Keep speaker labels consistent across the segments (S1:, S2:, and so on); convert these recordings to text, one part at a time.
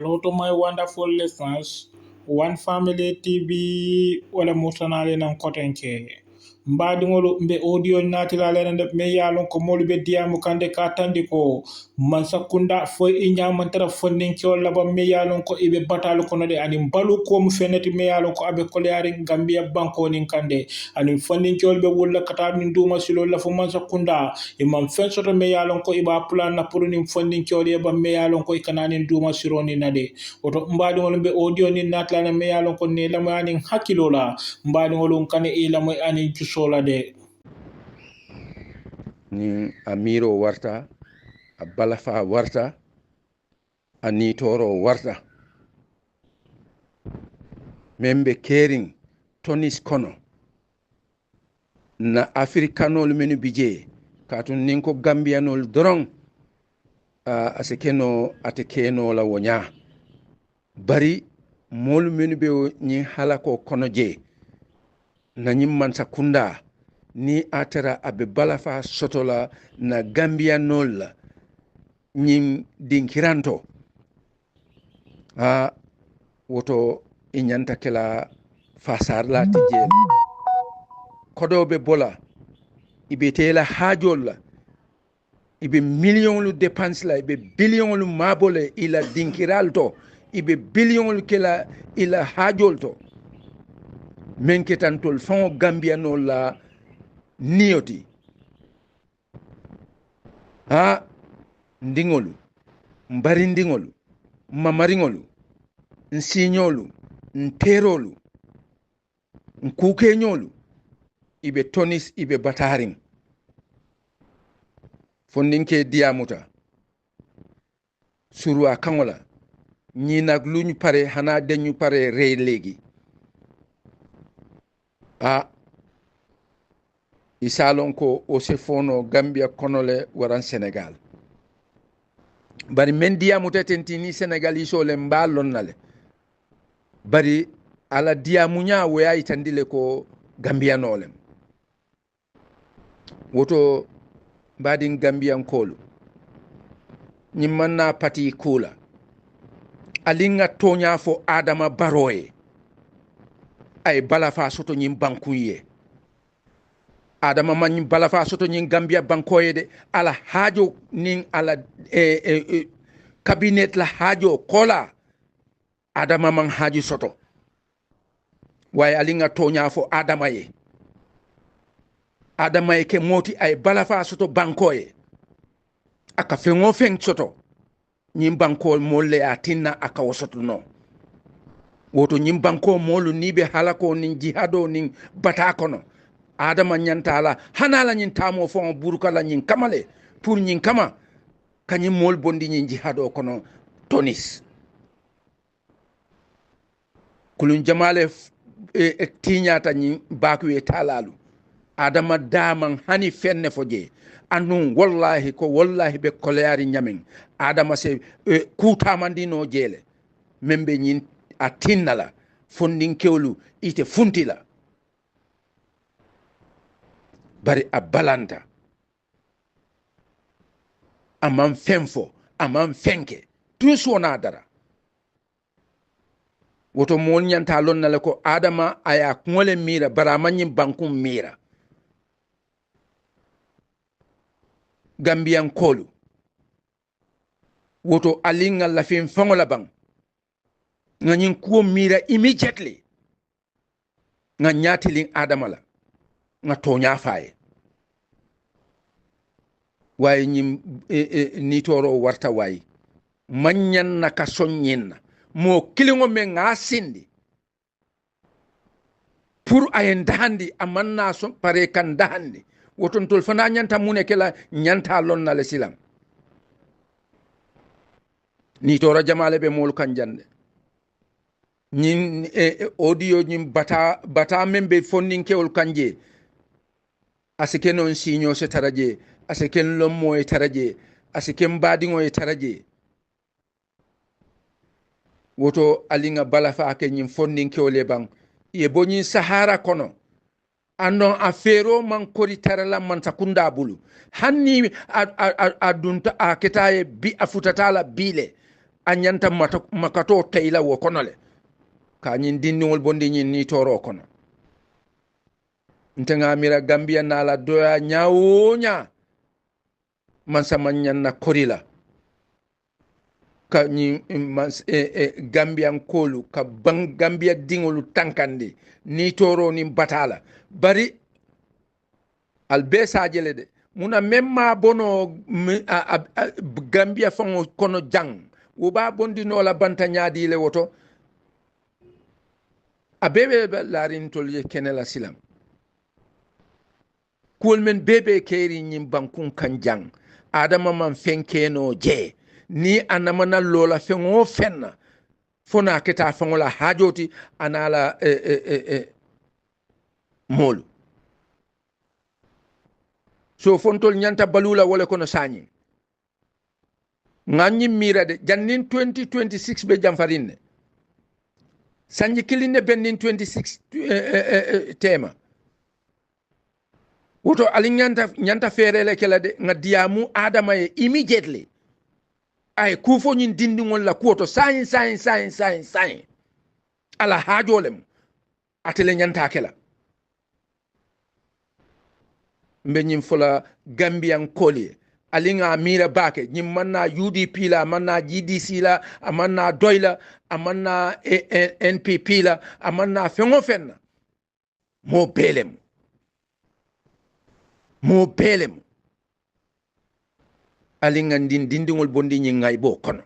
S1: Hello to my wonderful listeners. One family TV wala mutanale nan kotenke. Mbadingolu mbe audio natilale nande me yalon ko molu be diamu kande ka tandi ko mansakunda fo inya mantara fondin ko laba me yalon ko ibe batalu kono de ani balu ko mu feneti me yalon ko abe kolyari Gambia banko nin kande ani fondin ko be wulla kata min duma silo la fo mansakunda imam fensoto me yalon ko iba plan na pour nin fondin ko le ba me yalon ko ikananin duma siro ni nade oto mbadingolu mbe audio ni natilale me yalon ko ne lamani hakilola mbadingolu kane ilamo ani sola de
S2: ni amiro warta a balafa warta a nitoro warta membe kering tonis kono na africanol menu bije katun ninko gambianol dorong asekeno atekeno la wonya bari mol menu be ni halako kono je na nyimman sakunda ni atara abe balafa sotola na Gambia nol nyim dinkiranto woto inyanta kela fasar la tijel kodobe bola ibe tela hajol la ibe million lu dépense la ibe billion lu mabole ila dinkiralto ibe billion lu kela ila hajol to menketantol fon Gambia nol la nioti ndingolu mbari ndingolu mamaringolu nsinyolu nterolu nkukenyolu ibe tonis ibe bataring fondinke diamuta surwa kangola ñi nak luñu pare hana dañu pare rey legi isalon ko o sefono Gambia konole waran Senegal bari men diamu tetentini Senegal isole mbalon nale bari ala diamu nya waya itandile ko Gambia nolem woto badin Gambian kolu nyimmanna pati kula alinga tonya fo Adama Barrow ay balafa soto nyim bankuye Adama man balafa soto nyin Gambia bankoye de ala hajo nin ala cabinet la hajo kola Adama man haji soto waye alinga tonya fo Adama ye ke moti ay balafa soto bankoye aka fengo feng soto nyin banko molle atinna aka wosoto no woto nyin banko molu nibe halako nin jihado nin batakono Adama nyantala hanala nyin tamo fon burukala nyin kamale pour nyin kama kanyi mol bondi nyin jihado kono tonis kulun jamale tinyata nyin bakuwe talalu Adama daman hani fenne foje anun wallahi be koleari nyamin Adama se kutamandi no jele membe nyin atinnala fondin kewlu ite funtila bari a balanta aman fenfo aman fenke tous wona dara woto mon nyanta lon nale ko Adama aya ngole mira bara manyin bankum mira Gambian kolu woto alinga la fin fangola bang nganyin kuo mira immediately nga nyatilin Adama la nga tonya faye waye nyim nitoro warta waye manyan na ka sonyin mo kilingo me nga sindi pour ayen dahandi amanna so pare kan dahandi woton tol fana nyanta mune kala nyanta lon na le silam nitoro jamale be mol kan jande nyin audio nyim bata membe fondin kewol kanje asike non sinyo se taraje asike lommo e taraje asike mbadingo e taraje woto alinga balafa ke nyim fondin kewle bang ye boni sahara kono andon afero man kori tarala man sakunda bulu hanni adunta aketaye bi afutatala bile anyanta makato tayla wo kono le ka nyin dinniwol bondi nyin ni toro kono ntenga mira Gambia nala doya nyawonya man samanyan na korila ka nyi Gambian kolu ka bang Gambia dingolu tankandi ni toro ni batala bari albe sajele de muna memma bono Gambia fango kono jang wo ba bondi no la banta nyaadi le woto abebe larin tol kenela silam kuol men bebe keri nyim bankun kanjang adama man fenkeno je ni anamana lola fengo fenna fona keta fangola hajoti anala molu so fontol nyanta balula wala kono sanyi ngani mira de jannin 2026 be jamfarinne sanyi kilinne bennin 26 tema woto ali nyanta ferele kala de ngadiamu adama e immediately ay kufo nyin dindi ngol la kuoto sain ala hajolem atele nyanta kala mbe nyim fula Gambian koli alinga mira bake nyim manna UDP la manna GDC la amanna doyla amanna NPP la amanna fengo fenna mo belem alinga dindingol bondi nyi ngay bo kono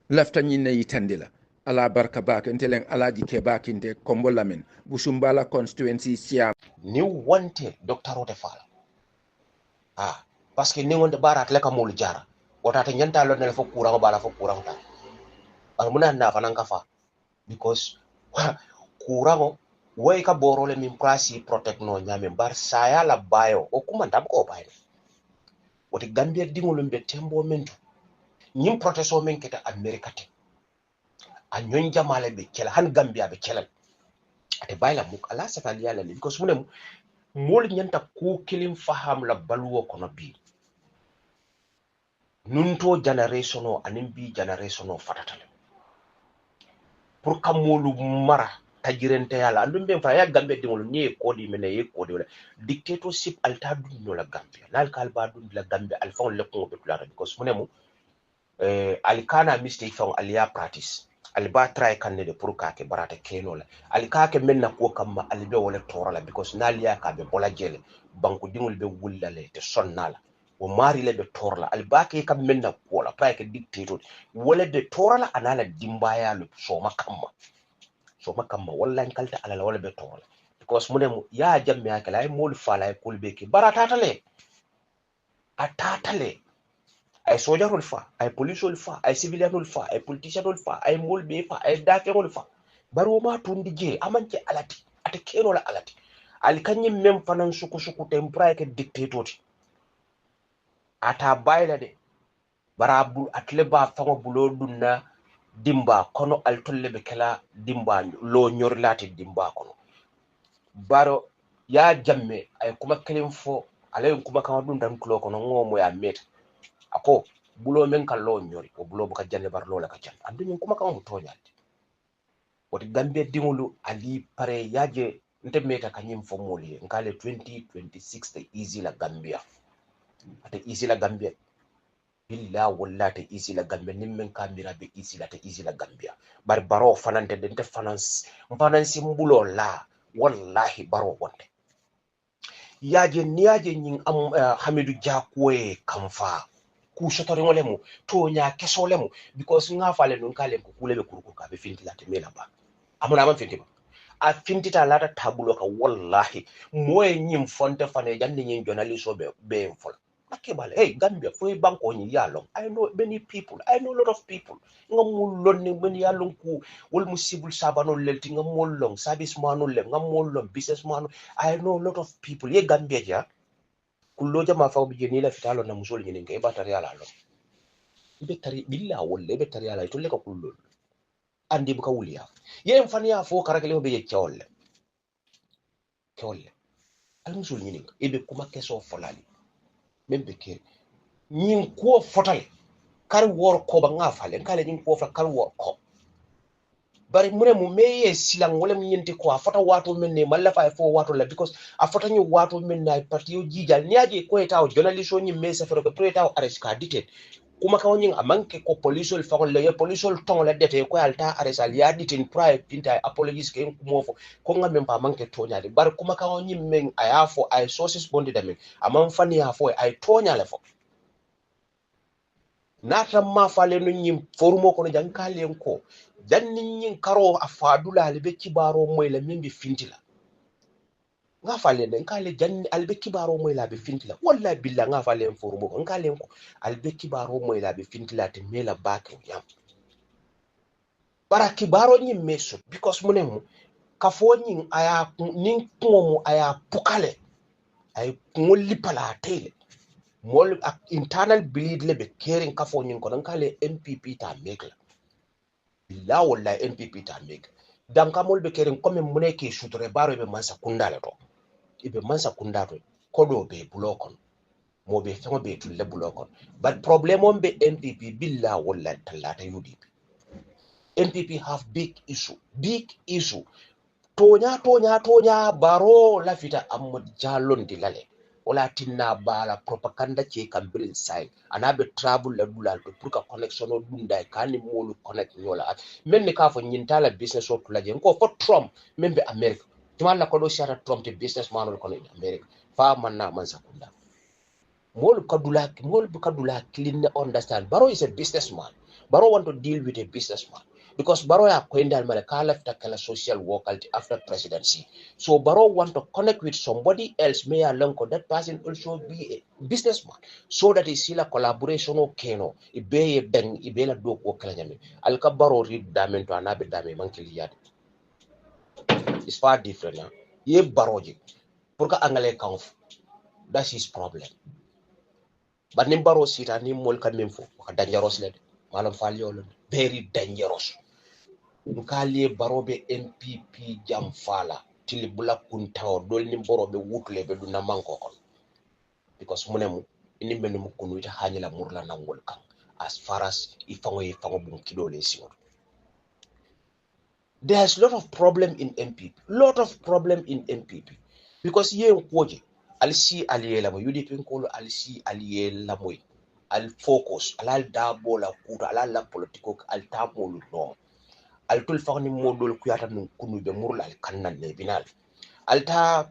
S2: lafta nyi ne yitandila ala barka bake entelen alaji ke bakinde kombo lamen busumbala constituency siam
S3: ni wante docteur ote fala parce que ni wonde barat le kamul jara wota ta nyanta lo ne fo courant bala fo courant ta al muna na fanan kafa because courant way ka borole min place protect no nyame bar saya la bayo o kuma ndam ko bayne woti Gambia dingolum be tembo mentu nyim protection men keta America te a nyon jamale be kela han Gambia be kelal ate bayla muk ala safal yalla li because munem mol nyanta ko kilim faham la baluwo kono bi nunto generation o anim bi generation o fatatale pour kamolu mara tajirente yalla andum be fa ya Gambia dingol ni ko di mene ye ko di wala dictatorship alta dun no la Gambia nal kal ba dun la Gambia al fon le ko be tula because munem alikana mistake fon aliya practice alba try kan ne de pour ka ke barata keno la alika ke menna ko kamma albe wala torala because naliya ka be bola jele banku dingol be wullale te sonnala o mari le be torla alba ke kam menna ko la pray ke dictator wala be torala anala dimbaya lu so makamma wallahi kalta alala wala be torla because munem ya jamme akala ay mol fala ay kulbe ke barata tale atatale ay sojarul fa ay policeul fa ay civilianul fa ay politicianul fa ay molbe fa ay dafeul fa baro ma tundi je amanke alati ate keno la alati al kanyim mem fanan suku tempra ke dictator ata bayla de barabu atle ba fango bulo dunna dimba kono al tolle be kala dimba lo nyor lati dimba kono baro ya jamme ay kuma kelim fo alay kuma kan dun dan kulo kono ngomo ya met ako bulo men kan lo nyori o bulo buka janne bar lo la ka jan andu min kuma kan mo toñalde woti Gambia dingulu ali pare yaje nte meta kanyim fo moli ngale 2026 te easy la Gambia ate easy la Gambia billa walla te easy la Gambia nimmen kamira be easy la te easy la Gambia bar Barrow fanante de nte fanansi mbulo la wallahi Barrow wonde yaje niaje nyin am Hamidou Diakoe kamfa ku sotori ngolemu to nya kesolemu because nga fale non kale ko kulebe kuruko ka be finti lati mela ba amuna man finti ba a finti ta lata tabulo ka wallahi moye nyim fonte fane jande nyin journalist be fol akebale hey Gambia fo banko nyi yalong I know many people I know a lot of people ngamul lon ni ben yalong ku wol musibul sabano lelti ngamul long service manu le ngamul long business manu I know a lot of people ye Gambia ja kullo jama fa bi jeni la fitalo na musol nyini ngai batari ala lo ibe tari billa wolle ibe tari ala to le ka kullo andi bu ka wuliya ye mfani ya fo karakele be je cholle al musol nyini ibe kuma keso folali membe ke nyin ko fotale kar wor ko ba nga fale kala nyin ko fa kar wor ko bari mune mu meye silang wala mu nyenti ko afota wato men ne malla fa fo wato la because afota nyu wato men na partiyo jijal niaje ko etaw journalist nyi me sa fero ko etaw arrest ka ditet kuma ka wonyin amanke ko police fa le police tong la dete ko alta arrest al ya ditin private pinta apologies ke mo fo ko ngam pa manke tonya bar kuma ka wonyin men ayafo ay sources bondi dame amam fani afo ay tonya le fo nata ma fale no nyim forumo ko jang kalen ko dan nyin karo afadula albe kibaro moy la mimbi fintila nga fale den kale jan albe kibaro moy la be fintila wallahi billah nga fale forumo ko kalen ko albe kibaro moy la be fintila te mela bake yam bara kibaro nyim meso because munemu kafo nyin aya nin kumo aya pukale ay ngolli pala tele mol ak internal bleed lebe caring kafo nyin ko kale MPP ta mekla la wala MPP ta mekla dan kamol be caring comme mune ke sutre baro be mansa kundale to ibe mansa kundato kodo be blokon mo be famo be tulle blokon but problem on be MPP billa wala talata UDP MPP have big issue tonya baro lafita amod jalon dilale wala tinna bala propaganda ke kambirin sai anabe travel la dulal to pour ka connection o dunda kani molu connect nyola men ne ka fo nyintala business o tulaje ko fo Trump membe America timalla ko do shara Trump te business man ko ne America fa man na man sakunda molu kadula clean understand Barrow is a businessman Barrow want to deal with a businessman because Barrow ya kwenda mala kala kala social work after presidency so Barrow want to connect with somebody else may along that person also be a businessman so that is sila collaboration o keno ibe den ibe la do ko kala nyame alka Barrow read damen to anabe dame mankili yad it's far different now ye Barrow ji pour ka angale kan that's his problem but nim Barrow sita ni mol kan memfo ka dangerous le malam falyolo very dangerous nkali barobe MPP jam fala tili bula kuntaw dol ni borobe wutle be duna manko kon because munemu ini menu mu kunu ita hanyala murla nangol kan as far as ifango bun kidole siwon there's lot of problem in MPP because ye nkoje alsi aliyela mo UDP nkolo alsi aliyela moy al focus alal dabola kuta alal la politiko al tamolu no altul fagni modol kuyata nun kunu be murla al kannan le binal alta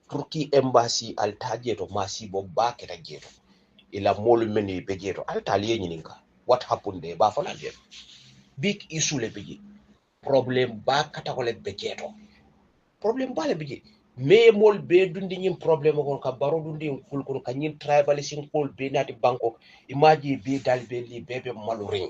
S3: turki embassy alta jeto masi bo baketa jeto ila molu meni be jeto alta liye nyininka what happened there ba fala jeto big issue le beji problem ba kata ko le be jeto problem ba le beji me mol be dundi nyim problem ko ka baro dundi kul ko kanyin tribalism kol be nati banko imaji be dal be li bebe malurin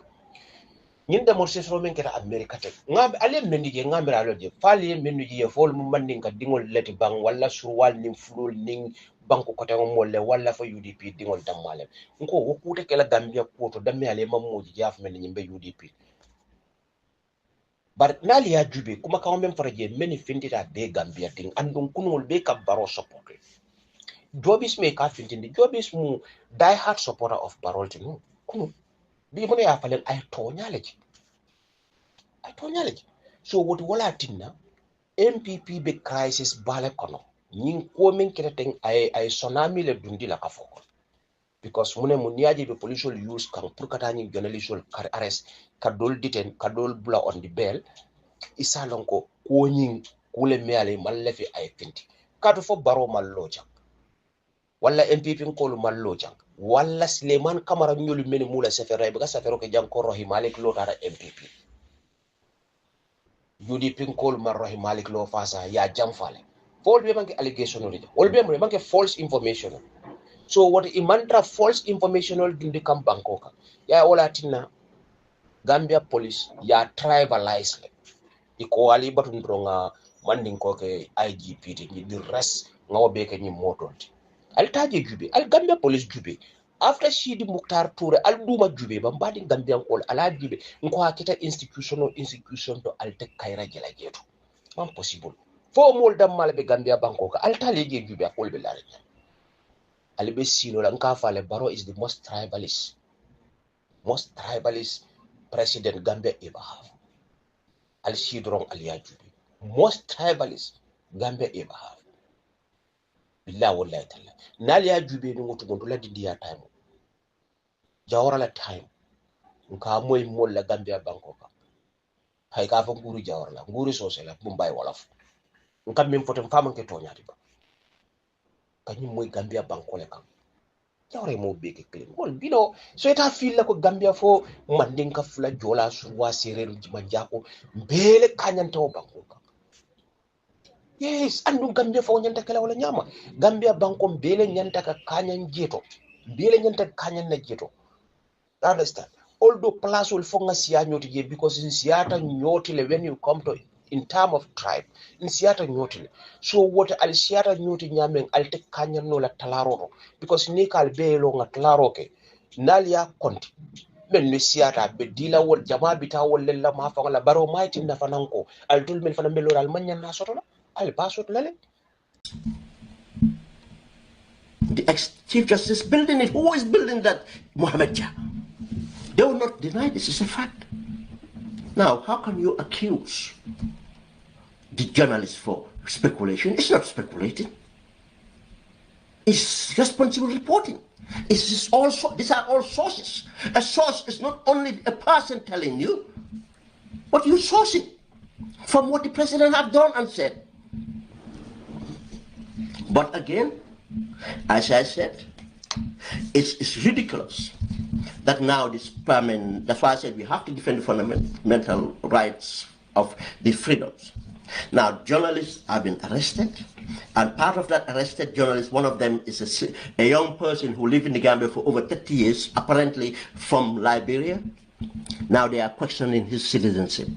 S3: nyinda mo sesro men keta America tek ngam ale mendi je ngamira alo je fali mendi je fol mu mandin ka dingol leti bang wala surwal ning fulol ning banko ko tan mo le wala fa UDP dingol damale nko wokute kala Gambia ko to damme ale mamoji jaf men nyimbe UDP bar nali ya jube kuma kawo men faraje meni findita be Gambia ting andun kunol be ka Barrow support jobis me ka findindi jobis mu die hard supporter of Barrow tinu kunu bi mo ya falen ay tonyaleji so what wala tinna MPP be crisis bale kono nyin ko min kireten ay tsunami le dundi la kafoko because mune mun yaji be police use kan pour kata nyin journalist kar arrest kadol diten kadol bula on the bail isalon ko nyin kule meale mallefi ay finti kato fo Barrow malloja walla MPP ko lu malloja walla Suleiman Kamara nyolu meni mula sefere be ka sefero ke janko rohi malik lo tara MPP UDP kol marrohi malik lo fasa ya jamfale fol be manke allegation oli wol be mo manke false information so what imantra false information dindi kam bankoka ya wala tinna Gambia police ya tribalize iko ali batun dronga mandin ko ke IGP di rest ngawo be ke ni motonti al taje jube al Gambia police jube after Sidi Mukhtar Toure al duma jube ba mbadi Gambia ko ala jube nko hakita institution to al tek kayra jela jeto man possible fo mol dam mal be Gambia banko ka al tale je jube akol be lare al be sino la nka fale Barrow is the most tribalist most tribalist president Gambia ever have. Al Sidrong Aliajubi. Most tribalist Gambia ever have. Billah wallahi tala. Nalia Jubi no to gondola didia time. Jawara la time. Nka moy mol la Gambia Bangkoka. Hay ka fa nguru jawara la nguru sosé la Mumbai wolof. Nka mim fotem fam ke toñati ba. Kanyum moy Gambia Bankole kam. Jawre mo beke kelen wol bino so eta fil la ko Gambia fo mandinka fula jola suwa sereru jimanjako mbele kanyanta o Bangkoka. Yes, andu Gambia fo nyanta kala wala nyama. Gambia Banko mbele nyanta ka kanyan jeto. Mbele nyanta kanyan na jeto. Understand? Although plus will focus siya nyoti because in siata nyoti when you come to in term of tribe in siata nyoti so what al siata nyoti nyameng al te kanyan no la talaro because ni kal be lo nga talaro ke nalia konti men ni siata be dila wol jama bita wol la ma fa la baro mayti na fananko al tul men fanan melo al manyan na soto la al basot lale.
S4: The ex-Chief Justice building it. Who is building that? Mohammed Jah. They will not deny this is a fact. Now, how can you accuse the journalist for speculation? It's not speculating. It's responsible reporting. These are all sources. A source is not only a person telling you, but you sourcing from what the president have done and said. But again, as I said, it's ridiculous that now this permanent, that's why I said we have to defend the fundamental rights of the freedoms. Now, journalists have been arrested, and part of that arrested journalist, one of them is a young person who lived in the Gambia for over 30 years, apparently from Liberia. Now they are questioning his citizenship.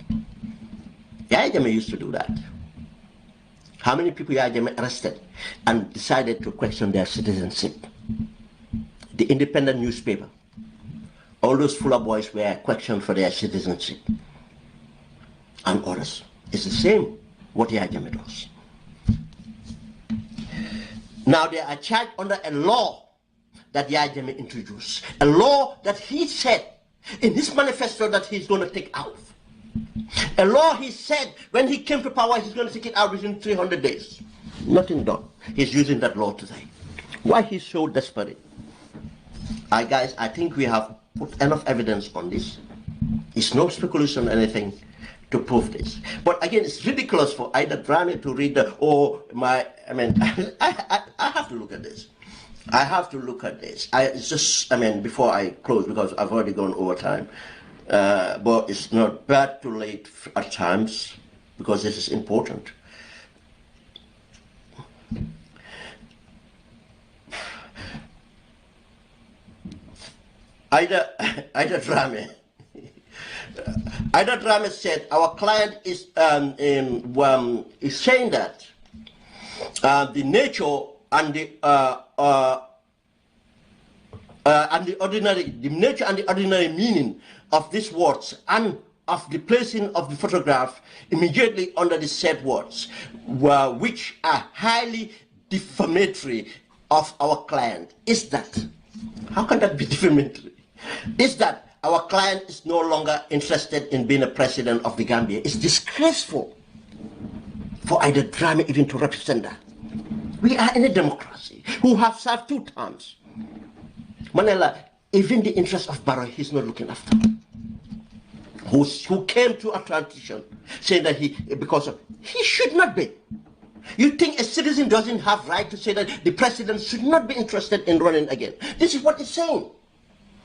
S4: Yahya Jammeh used to do that. How many people Yahya Jammeh arrested and decided to question their citizenship? The independent newspaper. All those Fuller boys were questioned for their citizenship. And others. It's the same what Yahya Jammeh does. Now they are charged under a law that Yahya Jammeh introduced. A law that he said in his manifesto that he's going to take out. A law he said when he came to power he's going to take it out within 300 days. Nothing done. He's using that law today. Why he's so desperate? Guys, I think we have put enough evidence on this. It's no speculation or anything to prove this. But again, it's ridiculous for either Drame to read I have to look at this. I have to look at this. Before I close, because I've already gone over time. But it's not bad too late at times, because this is important. Ida Drame said our client is saying that the nature and the ordinary meaning of these words and of the placing of the photograph immediately under the said words, which are highly defamatory of our client. Is that? How can that be defamatory? Is that our client is no longer interested in being a president of the Gambia? It's disgraceful for either Drame even to represent that. We are in a democracy who have served 2 terms. Manela, even the interest of Barrow, he's not looking after. Who came to a transition saying that he should not be. You think a citizen doesn't have right to say that the president should not be interested in running again? This is what it's saying.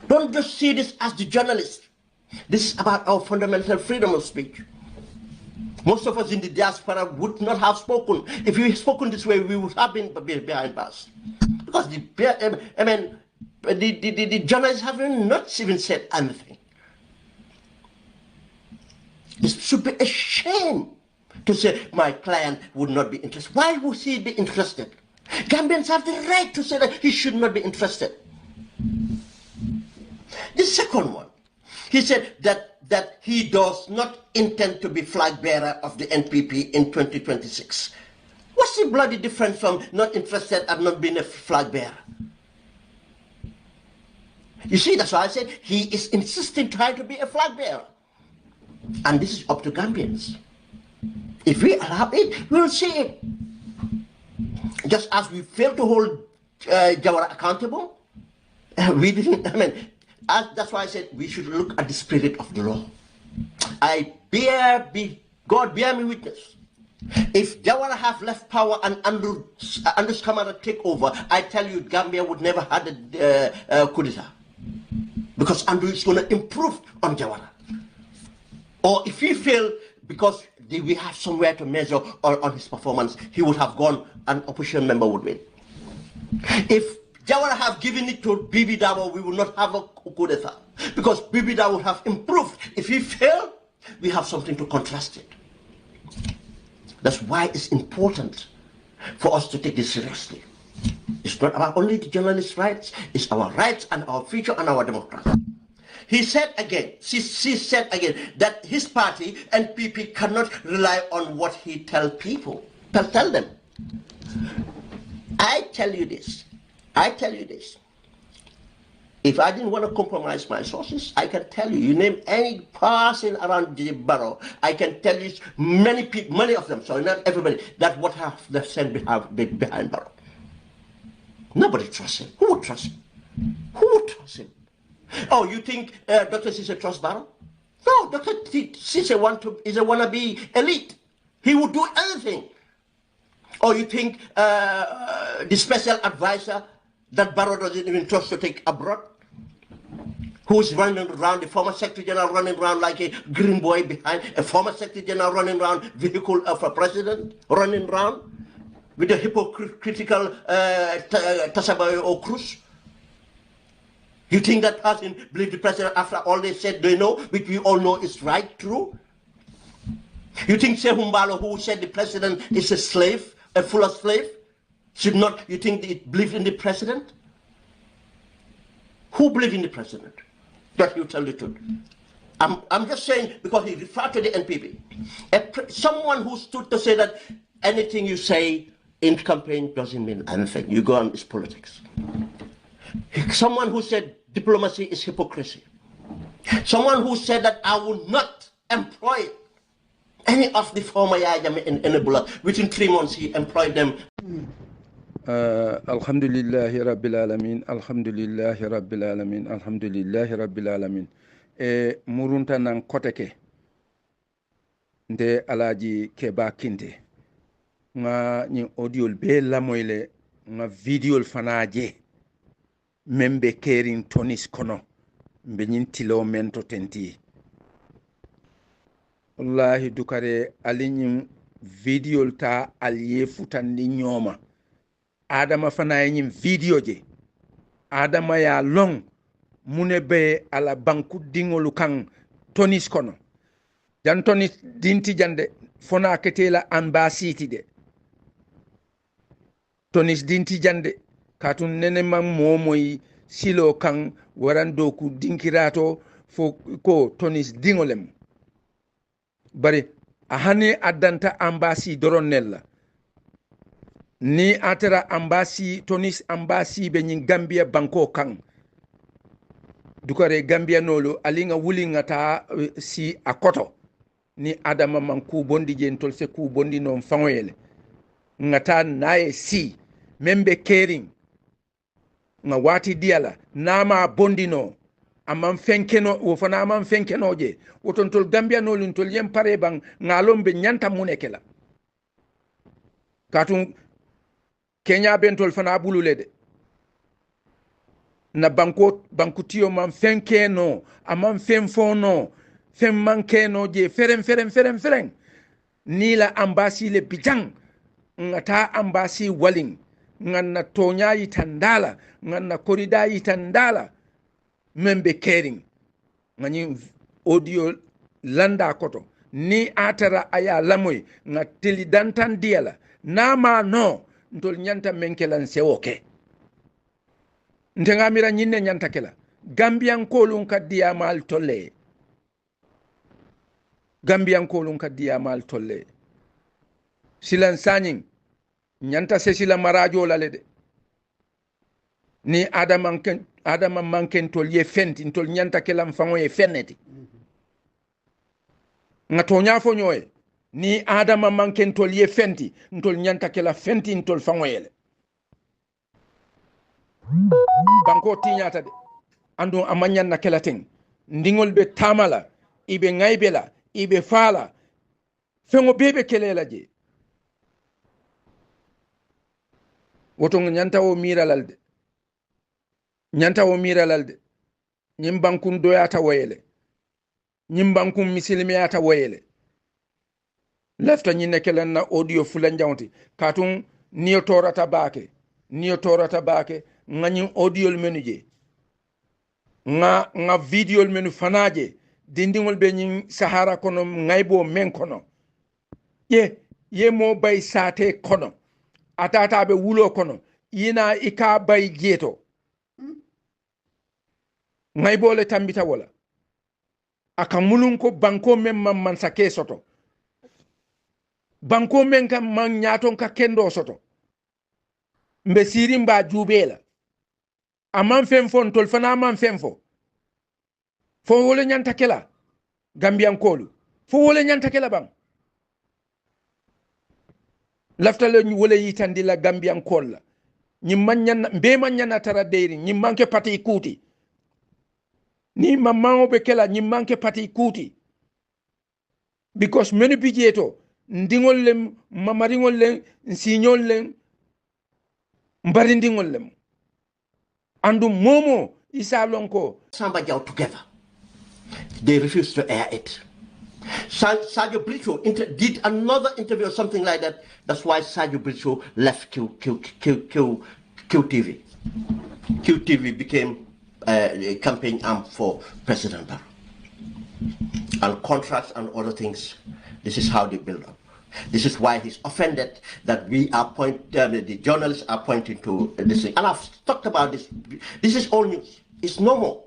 S4: Don't just see this as the journalist. This is about our fundamental freedom of speech. Most of us in the diaspora would not have spoken. If we had spoken this way, we would have been behind bars. Because the journalists have not even said anything. It should be a shame to say my client would not be interested. Why would he be interested? Gambians have the right to say that he should not be interested. The second one, he said that he does not intend to be flag bearer of the NPP in 2026. What's the bloody difference from not interested and not being a flag bearer? You see, that's why I said he is insisting trying to be a flag bearer. And this is up to Gambians. If we allow it, we'll see it. Just as we failed to hold Jawara accountable, we didn't, that's why I said we should look at the spirit of the law. God bear me witness. If Jawara have left power and Andrew's Camara take over, I tell you, Gambia would never have a coup d'etat. Because Andrew is going to improve on Jawara. Or if he fail, because we have somewhere to measure on his performance, he would have gone, an opposition member would win. If Jawara have given it to Bibi Dabo, we will not have a coup d'etat. Because Bibi Dabo would have improved. If he fail, we have something to contrast it. That's why it's important for us to take this seriously. It's not about only the journalists' rights, it's our rights and our future and our democracy. He said again, she said again, that his party, NPP, cannot rely on what he tells people. Tell them. I tell you this. If I didn't want to compromise my sources, I can tell you. You name any person around the Barrow, I can tell you many people, many of them, sorry, not everybody, that what have they said behind Barrow. Nobody trusts him. Who would trust him? Who would trust him? Oh, you think Dr. Cisse trusts Barrow? No, Dr. Cisse is a wannabe elite. He would do anything. Or you think the special advisor that Barrow doesn't even trust to take abroad? Who's running around, the former Secretary General running around like a green boy behind, a former Secretary General running around, vehicle of a president running around with a hypocritical Tasabayo or Cruz? You think that person believed the president after all they said they know, which we all know is right, true? You think Sehumbalo, who said the president is a slave, a full slave, should not, you think it believed in the president? Who believed in the president? That you tell the truth. I'm just saying, because he referred to the NPP. Someone who stood to say that anything you say in campaign doesn't mean anything. You go on, it's politics. Someone who said diplomacy is hypocrisy. Someone who said that I will not employ any of the former Yajame in Ebola. Within 3 months, he employed them.
S2: Alhamdulillahi Rabbil Alamin, Alhamdulillahi Rabbil Alamin, Alhamdulillahi Rabbil Alamin. Murunta nan koteke nde alaji keba kinte nga nyi audiol be lamoyle nga videol fanaje membe kerin tonis kono mbe nyin tilo mento tenti wallahi dukare alinyin videol ta aliye futandi nyoma adama fana nyin video je adama ya long mune be ala banku dingolu kan tonis kono jan tonis dinti jande fona ketela ambasiti de tonis dinti jande katun nene man momoy silo kan waran doku dinkirato fo ko tonis dingolem bari a hani addanta ambasi doronnella ni atera ambasi tonis ambasi be nyin Gambia banko kan dukare Gambia nolo alinga wulinga ta si akoto ni adama man ku bondi jentol se ku bondi non fangoyele ngata naye si membe kering nga wati diala nama bondino amman fenkeno wo fana amman fenkeno je woton tol Gambia nolun tol yem pare bang ngalombe nyanta munekela katun Kenya bentol fana bulule de na banku tiyo man fenkeno amman fenfono fen mankeno je ferem ni la ambasi le bijang ngata ambasi walin nganna tonya yitandala nganna korida yitandala membe kering ngani audio landa koto ni atara aya lamoy nga teli dantan diala nama no ntol nyanta menkelan sewoke ntengamira nyinne nyanta kela Gambian kolun kadiya mal tolle Gambian kolun kadiya mal tolle silan sanyin nyanta se sila marajo lalede ni adama manken tol ye fenti tol nyanta kelam fango ye fenneti ngato nyafo nyoy ni adama manken tol ye fenti tol nyanta kela fenti tol fango yele banko tinyata de ando amanyan na kela ting ndingol be tamala ibe ngaybela ibe fala fengo bebe kelela je woto nyanta o miralalde nyim bankun doyata wayele nyim bankun misilmiyata wayele lefta nyine kelen na audio fulan jawnti katun niyo torata baake ngani audio menuje nga video menu fanaje dindingol be nyin sahara kono ngaybo men kono ye mo bay sate kono atata be wulo kono ina ika bay jeto ngaybo le tambita wala aka mulun ko banko men man sake soto banko men kam man nyaton ka kendo soto mbe sirim ba jubela amman fen fon tol fana man fen fo wole nyanta kela gambian kolu fo wole nyanta kela bang lafta le wole yitandi la gambian kolla nyi manyan be manyan tara deiri nyi manke pati kuti ni mamma be kela nyi manke pati kuti because menu bijeto ndingol lem mamaringol lem signol lem mbarindingol lem andu momo isa lonko
S4: Samba Jau together. They refused to air it. Sergio Bricho did another interview or something like that. That's why Sergio Bricho left QTV. QTV became a campaign arm for President Barrow. And contracts and other things, this is how they build up. This is why he's offended that we are the journalists are pointing to this thing. And I've talked about this. This is all news. It's no more.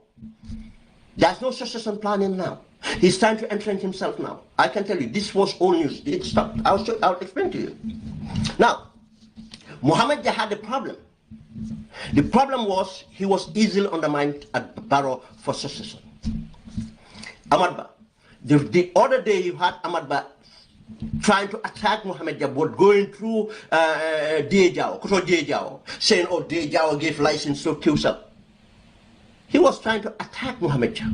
S4: There's no succession planning now. He's trying to entrench himself now. I can tell you, this was all news. It stopped. I'll explain to you. Now, Mohammed had a problem. The problem was he was easily undermined at Barrow for succession. Ahmad Ba. The other day you had Ahmad Ba trying to attack Mohammed Jabot, going through Diejao, saying, oh, Diejao gave license to QCell. He was trying to attack Mohammed Jah.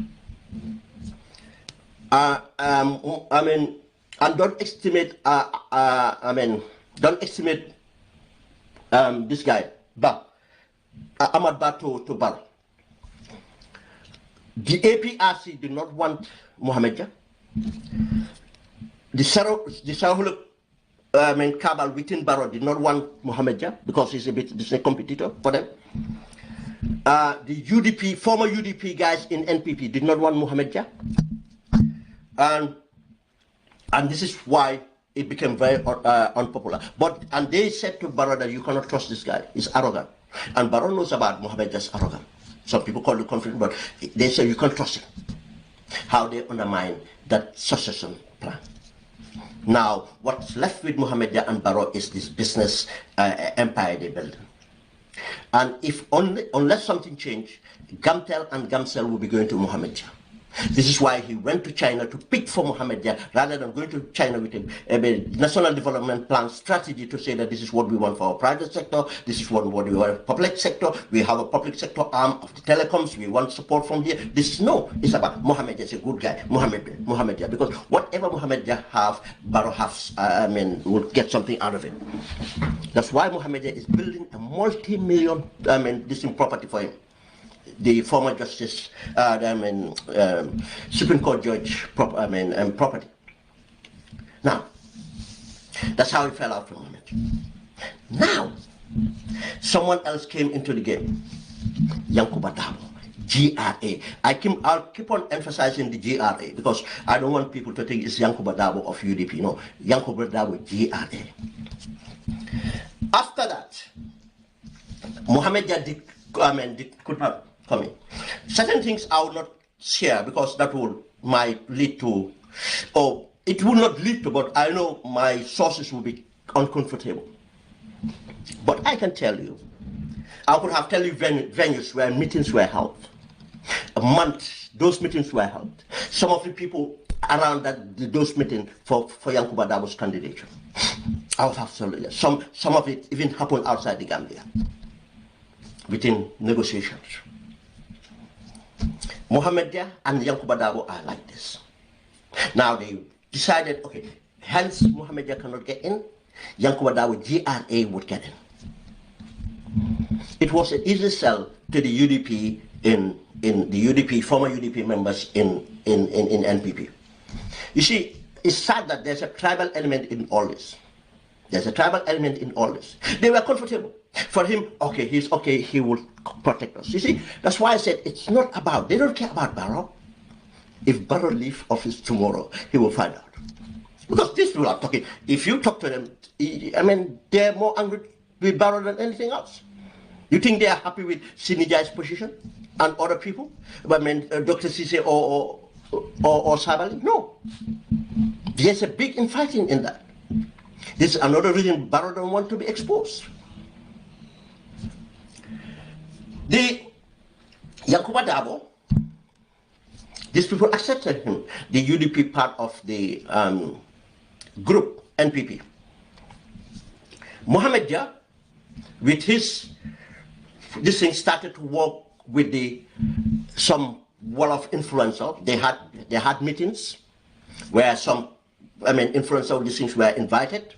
S4: And don't estimate, this guy, Ahmad Ba to Barrow. The APRC did not want Mohammed Jah. The Sarahuluk cabal within Barrow did not want Mohammed Jah because he's a competitor for them. The UDP, former UDP guys in NPP did not want Mohammed Jah. And this is why it became very unpopular. And they said to Barrow that you cannot trust this guy. He's arrogant. And Barrow knows about Mohammed Jah's arrogance. Some people call it confident, but they say you can't trust him. How they undermine that succession plan. Now, what's left with Mohammed Jah and Barrow is this business empire they build. And unless something changes, Gamtel and Gamcell will be going to Mohammed Jah. This is why he went to China to pick for Mohammed Jah rather than going to China with a national development plan strategy to say that this is what we want for our private sector, this is what we want for public sector, we have a public sector arm of the telecoms, we want support from here. It's about Mohammed Jah is a good guy, Mohammed Jah, because whatever Mohammed Jah have, Barrow has, will get something out of it. That's why Mohammed Jah is building a multi-million, property for him. The former justice, Supreme Court judge, property. Now, that's how he fell out from it. Now, someone else came into the game. Yankuba Dabo, GRA. I'll keep on emphasizing the GRA because I don't want people to think it's Yankuba Dabo of UDP. No, Yankuba Dabo, GRA. After that, Mohammed Jah could not come in. Certain things I will not share because that might lead to, or it will not lead to, but I know my sources will be uncomfortable. But I can tell you I could have tell you venues where meetings were held. A month, those meetings were held. Some of the people around those meetings for Yankuba Dabo's candidature. I would have told you. Some of it even happened outside the Gambia, within negotiations. Mohamed Dia and Yankuba Dabo are like this. Now they decided, okay, hence Mohamed Dia cannot get in, Yankuba Dabo GRA would get in. It was an easy sell to the UDP in the UDP, former UDP members in NPP. You see, it's sad that there's a tribal element in all this. There's a tribal element in all this. They were comfortable. For him, okay, he's okay, he will protect us. You see, that's why I said it's not about, they don't care about Barrow. If Barrow leaves office tomorrow, he will find out. Because these people are talking, if you talk to them, I mean, they're more angry with Barrow than anything else. You think they are happy with Sinijai's position and other people? I mean, Dr. Sise or Sabali? No. There's a big infighting in that. This is another reason Barrow don't want to be exposed. The Yankuba Dabo, these people accepted him, the UDP part of the group, NPP. Mohamed Dia, with this thing started to work with some wall of influential. They had meetings where some, I mean, influential these things were invited.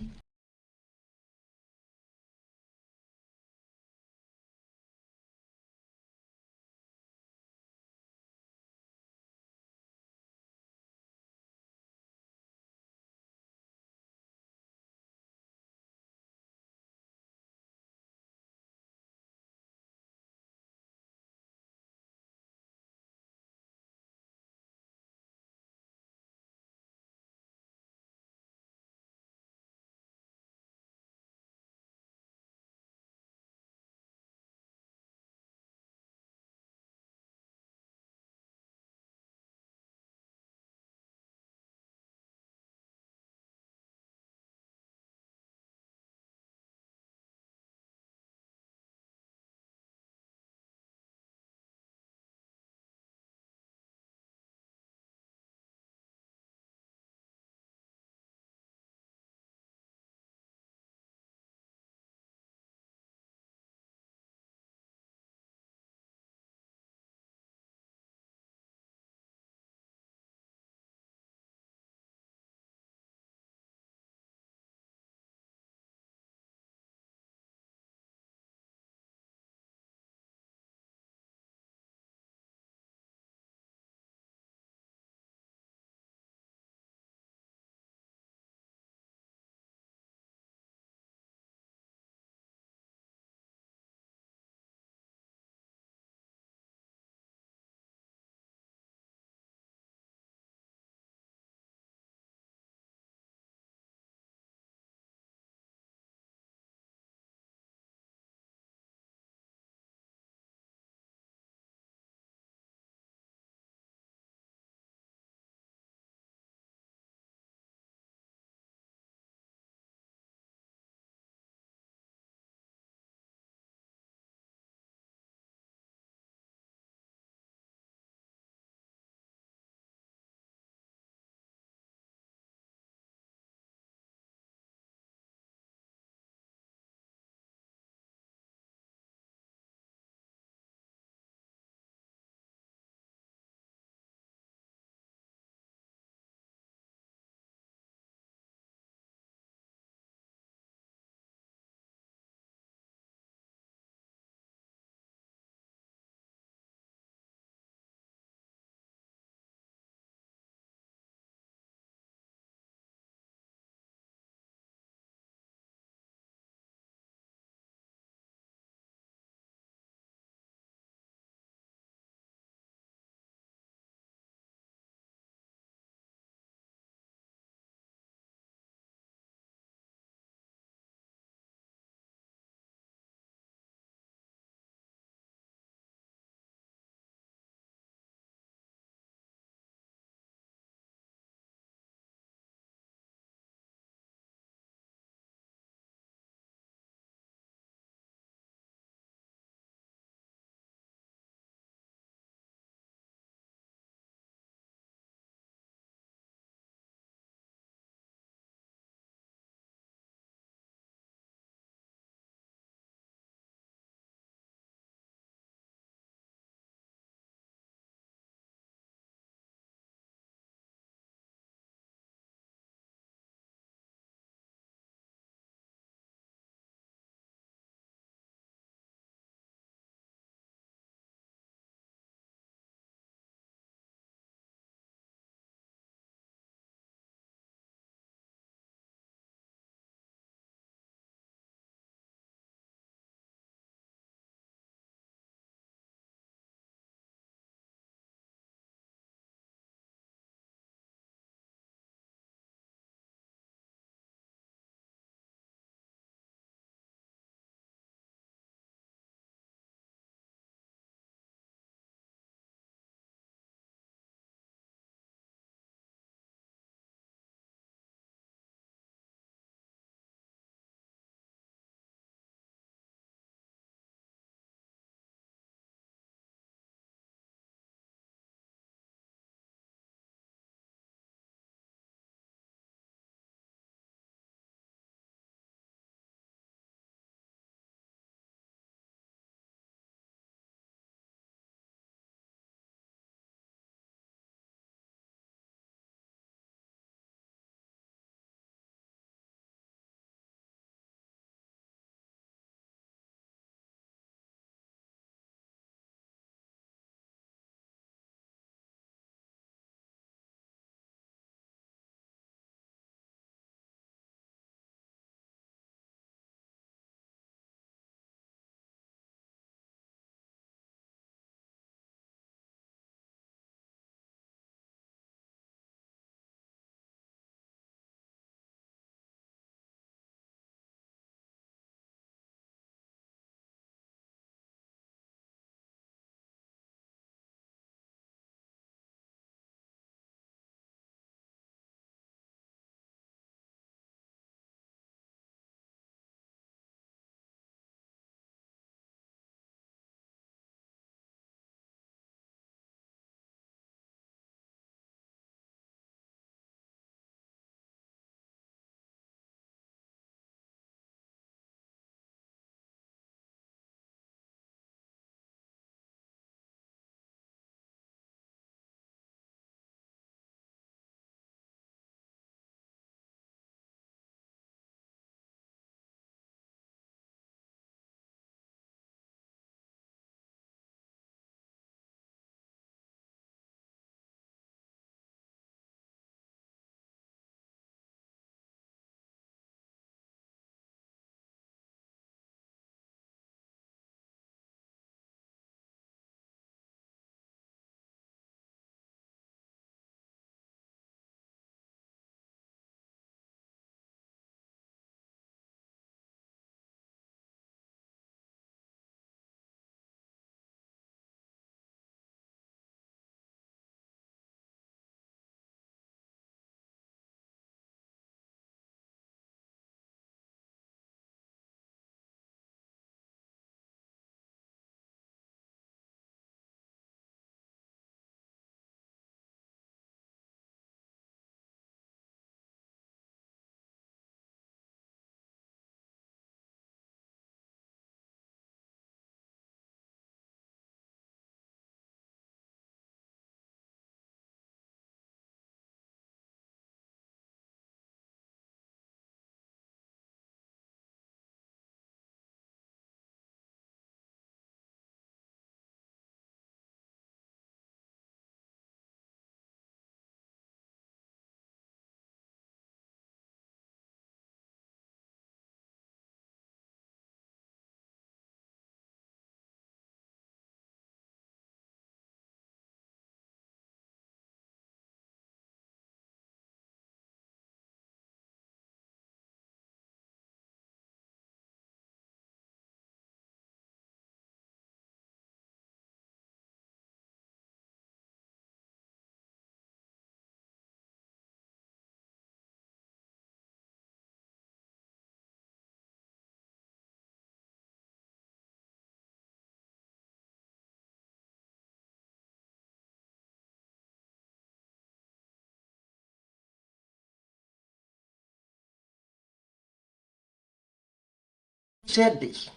S4: said this,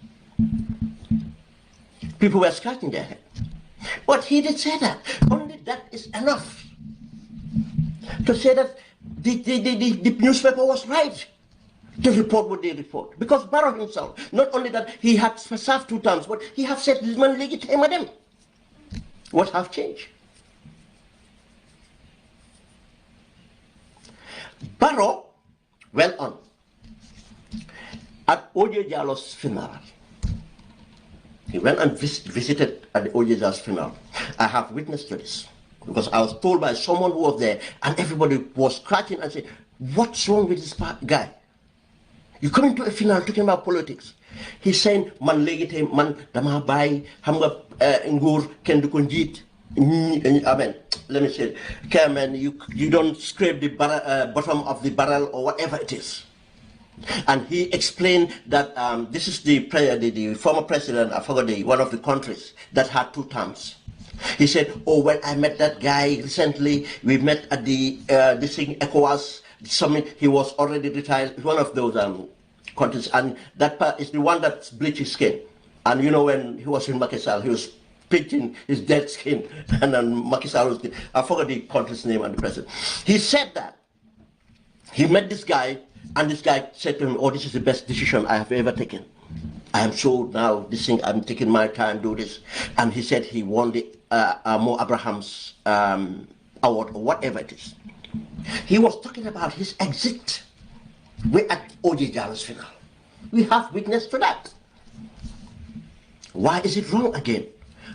S4: people were scratching their head. But he did say that. Only that is enough to say that the newspaper was right to report what they report. Because Barrow himself, not only that he had served 2 terms, but he have said this man legitimate them. What have changed? Barrow went on at Oje Jallo's funeral. He went and visited at the Oje Jallo's funeral. I have witnessed to this because I was told by someone who was there, and everybody was scratching and saying, "What's wrong with this guy? You coming to a funeral talking about politics?" He's saying, "Man legite man dama bay hamga ngur ken du ko njit." Amen. Let me say, Cameron, you don't scrape the bottom of the barrel or whatever it is. And he explained that this is the former president, I forgot one of the countries that had 2 terms. He said, "Oh, when I met that guy recently, we met at the this thing ECOWAS summit. He was already retired. One of those countries, and that part is the one that bleached his skin. And you know, when he was in Macky Sall, he was pitching his dead skin, and then Macky Sall was, I forgot the country's name and the president. He said that he met this guy, and this guy said to him, "Oh, this is the best decision I have ever taken. I am so now this thing, I'm taking my time, do this." And he said he won the Mo Abraham's award or whatever it is. He was talking about his exit. We're at O.J. Jallo's funeral. We have witness to that. Why is it wrong again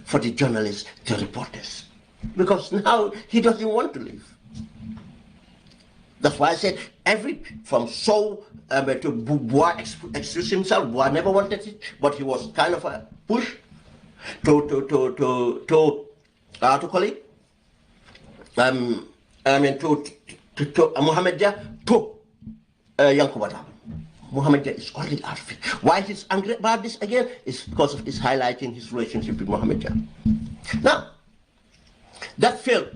S4: for the journalists to report this? Because now he doesn't want to leave. That's why I said from Sow to Bois excused himself. Bois never wanted it, but he was kind of a push to how to call it? To Mohammed Dia to Yankuba. Mohammed Dia is already out of it. Why he's angry about this again is because of his highlighting his relationship with Mohammed Dia. Now, that failed.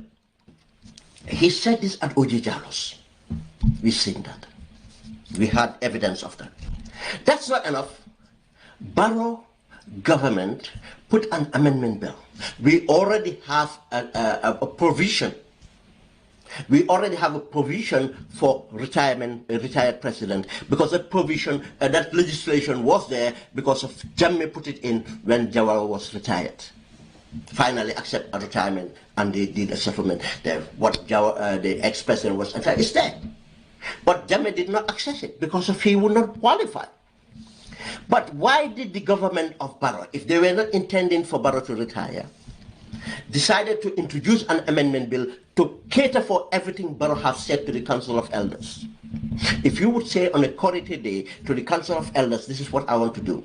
S4: He said this at O.J. Jallo's. We've seen that. We had evidence of that. That's not enough. Barrow government put an amendment bill. We already have a provision. We already have a provision for retirement, a retired president, because that provision, that legislation was there because of Jammeh put it in when Jawara was retired. Finally accept a retirement, and they did a settlement. The ex-president was retired. It's there. But Jammeh did not access it because he would not qualify. But why did the government of Barrow, if they were not intending for Barrow to retire, decided to introduce an amendment bill to cater for everything Barrow has said to the Council of Elders? If you would say on a corridor day to the Council of Elders, this is what I want to do,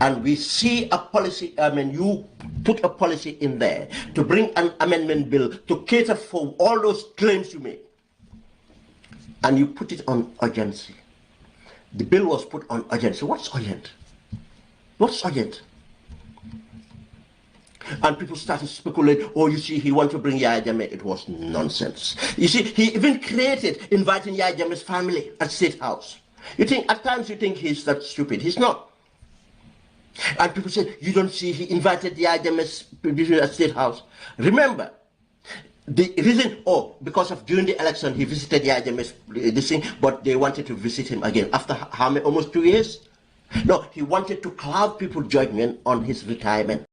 S4: and we see a policy, you put a policy in there to bring an amendment bill to cater for all those claims you make, and you put it on urgency. The bill was put on urgency. What's urgent? What's urgent? And people started to speculate, "Oh, you see, he wants to bring Yahya Jammeh." It was nonsense. You see, he even created inviting Yahya Jammeh's family at State House. At times you think he's that stupid. He's not. And people say, "You don't see, he invited Yahya Jammeh's people at State House." Remember, the reason, because of during the election, he visited Yahya Jammeh's this thing, but they wanted to visit him again after how many, almost 2 years? No, he wanted to cloud people's judgment on his retirement.